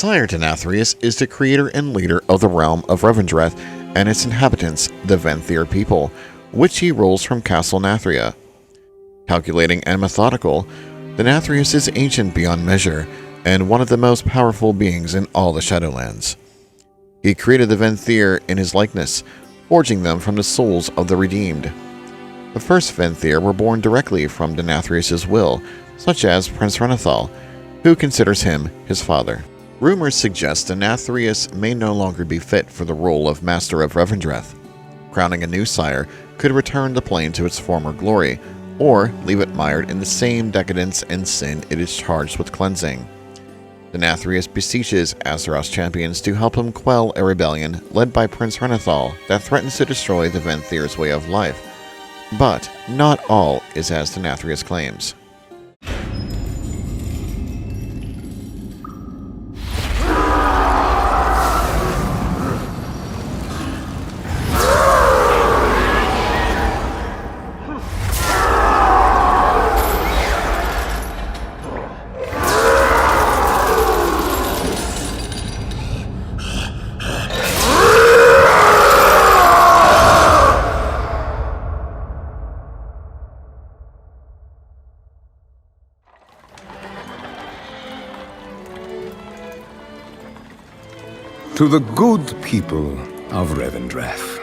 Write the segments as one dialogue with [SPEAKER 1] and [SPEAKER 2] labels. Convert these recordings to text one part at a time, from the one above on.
[SPEAKER 1] Sire Denathrius is the creator and leader of the realm of Revendreth and its inhabitants, the Venthyr people, which he rules from Castle Nathria. Calculating and methodical, Denathrius is ancient beyond measure and one of the most powerful beings in all the Shadowlands. He created the Venthyr in his likeness, forging them from the souls of the redeemed. The first Venthyr were born directly from Denathrius' will, such as Prince Renethal, who considers him his father. Rumors suggest Denathrius may no longer be fit for the role of Master of Revendreth. Crowning a new sire could return the plane to its former glory, or leave it mired in the same decadence and sin it is charged with cleansing. Denathrius beseeches Azeroth's champions to help him quell a rebellion led by Prince Renethal that threatens to destroy the Venthyr's way of life. But not all is as Denathrius claims.
[SPEAKER 2] To the good people of Revendreth.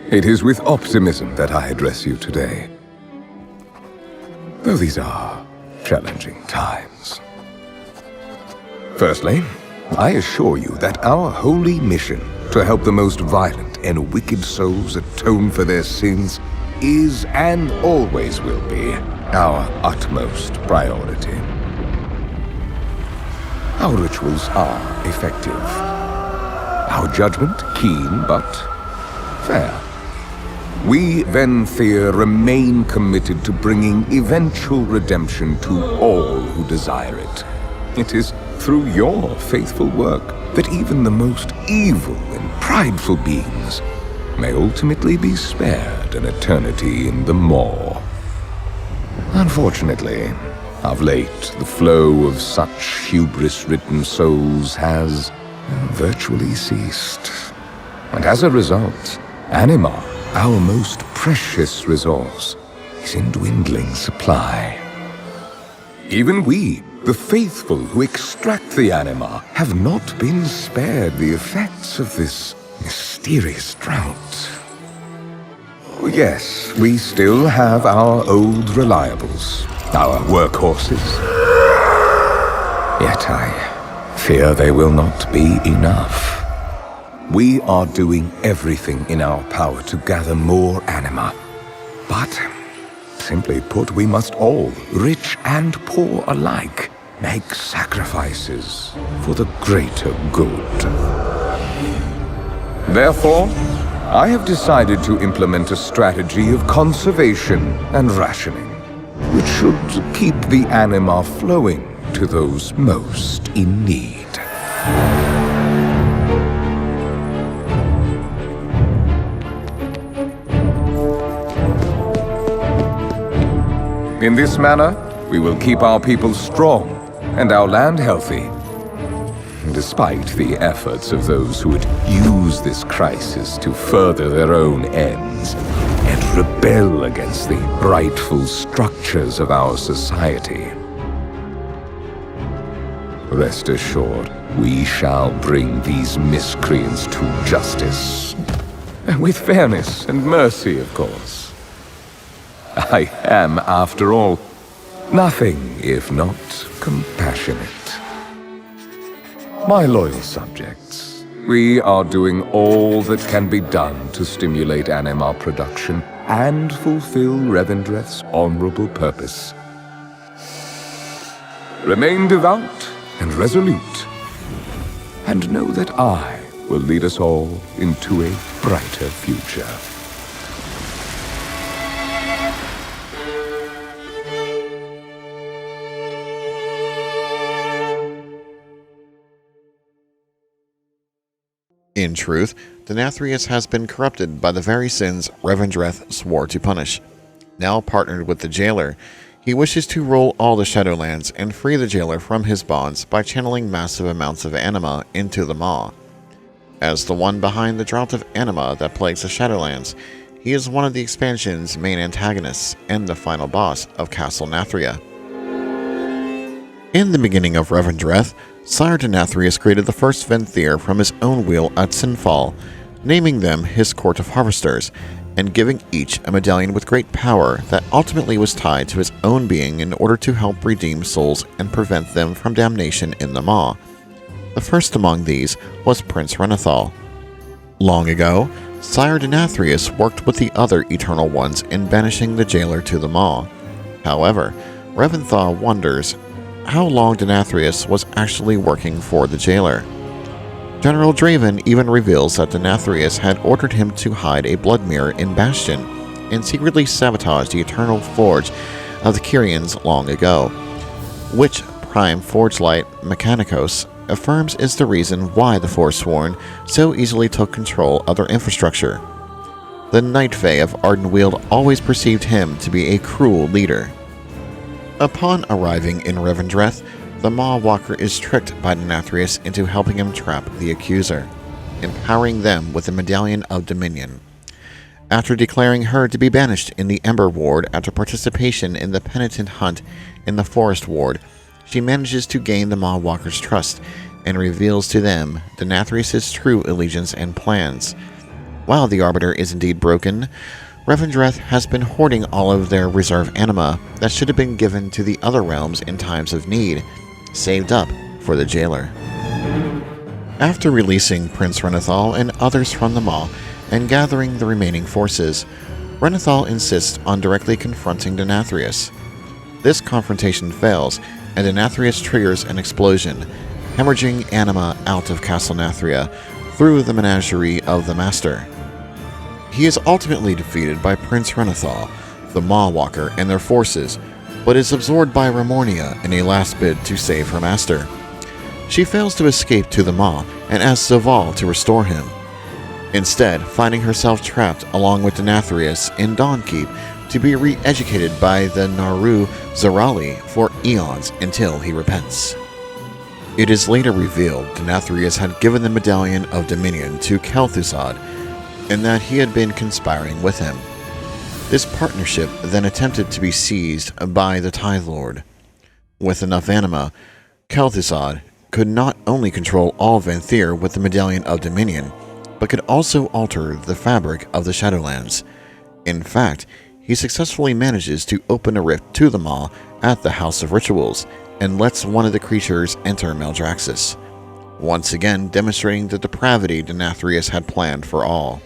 [SPEAKER 2] It is with optimism that I address you today. Though these are challenging times. Firstly, I assure you that our holy mission to help the most violent and wicked souls atone for their sins is and always will be our utmost priority. Our rituals are effective. Our judgment keen but fair. We Venthyr remain committed to bringing eventual redemption to all who desire it. It is through your faithful work that even the most evil and prideful beings may ultimately be spared an eternity in the maw. Unfortunately, of late, the flow of such hubris-ridden souls has virtually ceased. And as a result, anima, our most precious resource, is in dwindling supply. Even we, the faithful who extract the anima, have not been spared the effects of this mysterious drought. Yes, we still have our old reliables, our workhorses. Yet I fear they will not be enough. We are doing everything in our power to gather more anima. But, simply put, we must all, rich and poor alike, make sacrifices for the greater good. Therefore, I have decided to implement a strategy of conservation and rationing, which should keep the anima flowing to those most in need. In this manner, we will keep our people strong and our land healthy, despite the efforts of those who would use this crisis to further their own ends and rebel against the rightful structures of our society. Rest assured, we shall bring these miscreants to justice. With fairness and mercy, of course. I am, after all, nothing if not compassionate. My loyal subjects, we are doing all that can be done to stimulate anima production and fulfill Revendreth's honorable purpose. Remain devout and resolute, and know that I will lead us all into a brighter future.
[SPEAKER 1] In truth, Denathrius has been corrupted by the very sins Revendreth swore to punish. Now partnered with the jailer, He wishes to rule all the Shadowlands and free the jailer from his bonds by channeling massive amounts of anima into the Maw. As the one behind the drought of anima that plagues the Shadowlands, he is one of the expansion's main antagonists and the final boss of Castle Nathria. In the beginning of Revendreth, Sire Denathrius created the first Venthyr from his own wheel at Sinfall, naming them his Court of Harvesters, and giving each a medallion with great power that ultimately was tied to his own being in order to help redeem souls and prevent them from damnation in the Maw. The first among these was Prince Renethal. Long ago, Sire Denathrius worked with the other Eternal Ones in banishing the jailer to the Maw. However, Revendreth wonders how long Denathrius was actually working for the jailer. General Draven even reveals that Denathrius had ordered him to hide a blood mirror in Bastion and secretly sabotage the eternal forge of the Kyrians long ago, which Prime Forgelight Mechanicos affirms is the reason why the Forsworn so easily took control of their infrastructure. The Night Fae of Ardenweald always perceived him to be a cruel leader. Upon arriving in Revendreth, the Maw Walker is tricked by Denathrius into helping him trap the Accuser, empowering them with the Medallion of Dominion. After declaring her to be banished in the Ember Ward after participation in the Penitent Hunt in the Forest Ward, she manages to gain the Maw Walker's trust and reveals to them Denathrius' true allegiance and plans. While the Arbiter is indeed broken, Revendreth has been hoarding all of their reserve anima that should have been given to the other realms in times of need, saved up for the jailer. After releasing Prince Renethal and others from the Maw and gathering the remaining forces, Renethal insists on directly confronting Denathrius. This confrontation fails, and Denathrius triggers an explosion, hemorrhaging anima out of Castle Nathria through the menagerie of the Master. He is ultimately defeated by Prince Renethal, the Maw Walker, and their forces, but is absorbed by Ramornia in a last bid to save her master. She fails to escape to the Maw and asks Zaval to restore him, instead finding herself trapped along with Denathrius in Dawnkeep to be re-educated by the Naru Zarali for eons until he repents. It is later revealed Denathrius had given the Medallion of Dominion to Kel'Thuzad, and that he had been conspiring with him. This partnership then attempted to be seized by the Tithe Lord. With enough anima, Kel'Thuzad could not only control all Venthyr with the Medallion of Dominion, but could also alter the fabric of the Shadowlands. In fact, he successfully manages to open a rift to the Maw at the House of Rituals and lets one of the creatures enter Maldraxxus, once again demonstrating the depravity Denathrius had planned for all.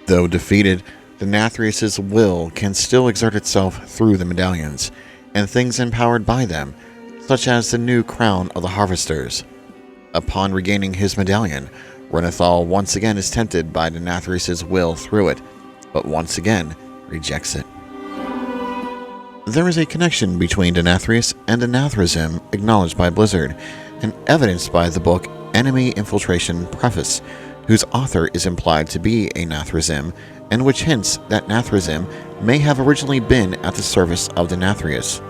[SPEAKER 1] Though defeated, Denathrius' will can still exert itself through the medallions, and things empowered by them, such as the new crown of the Harvesters. Upon regaining his medallion, Renethal once again is tempted by Denathrius' will through it, but once again rejects it. There is a connection between Denathrius and Denathrism acknowledged by Blizzard, and evidenced by the book Enemy Infiltration Preface, whose author is implied to be a Nathrism, and which hints that Nathrism may have originally been at the service of Denathrius.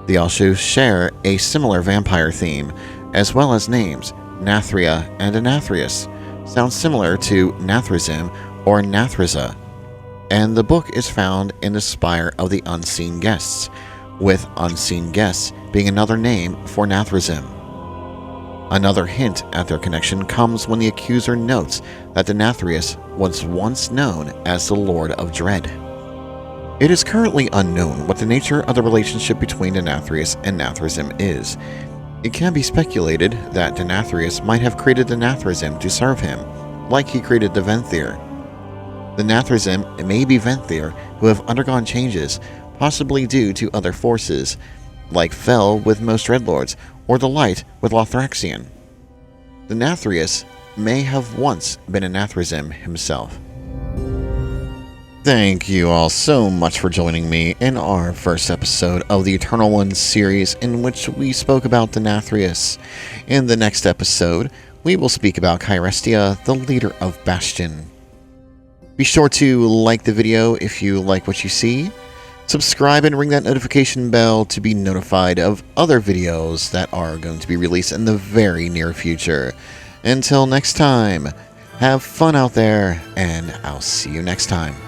[SPEAKER 1] They also share a similar vampire theme, as well as names. Nathria and Denathrius sound similar to Nathrism or Nathriza, and the book is found in the Spire of the Unseen Guests, with Unseen Guests being another name for Nathrism. Another hint at their connection comes when the Accuser notes that Denathrius was once known as the Lord of Dread. It is currently unknown what the nature of the relationship between Denathrius and Nathrism is. It can be speculated that Denathrius might have created the Nathrism to serve him, like he created the Venthyr. The Nathrism may be Venthyr who have undergone changes, possibly due to other forces, like Fel with most Dreadlords, or the Light with Lothraxion. Denathrius may have once been a Nathrism himself. Thank you all so much for joining me in our first episode of the Eternal Ones series, in which we spoke about Denathrius. In the next episode, we will speak about Kyrestia, the leader of Bastion. Be sure to like the video if you like what you see, Subscribe and ring that notification bell to be notified of other videos that are going to be released in the very near future. Until next time, have fun out there, and I'll see you next time.